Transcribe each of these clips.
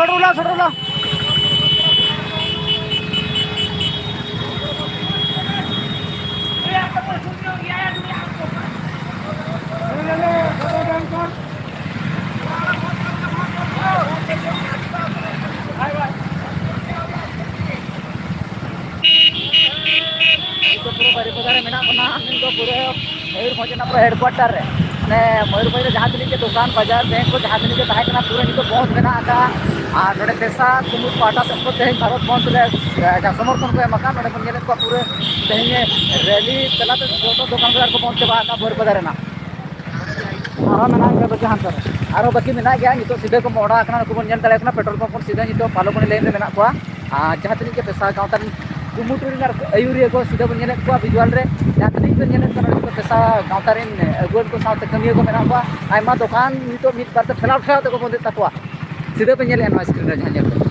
सोडवला सोडवला पूरे बारीपदारे में पूरे मयूरभंज पूरा हेडक्वार्टर ने मयूरभंज जहाँ तक के दुकान बाजार बैंक को जहाँ तक के पूरे नित बंद मेना नोड़े पेशा कुमुद पाटा से तेज भारत बंद ले समर्थन को एमा नोड़े बन पूरे तेज रैली चलाते छोटो दुकान बाजार को बंद चाबा मयूरभंज ना आरो मेना गया बाकी हांतर आरो बाकी मेना गया नितो सीधे को मोड़ा को बन दाड़े पेट्रोल पंप सीधे नितो पालोबनी लाइन में मेना को जहाँ तक के पेशा गाँव कुमुटू आयुरिया को सीधे बन विजुअल रे जहाँ तक पेशा गाँव अगुवन को साथ कमिया को मेना आयमा दुकान नितो मिट बार ठेला ठेला तक बंद तक सीधे पे नया स्क्रीन रे जहाँ पे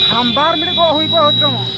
हम 12 मिनट को हुई को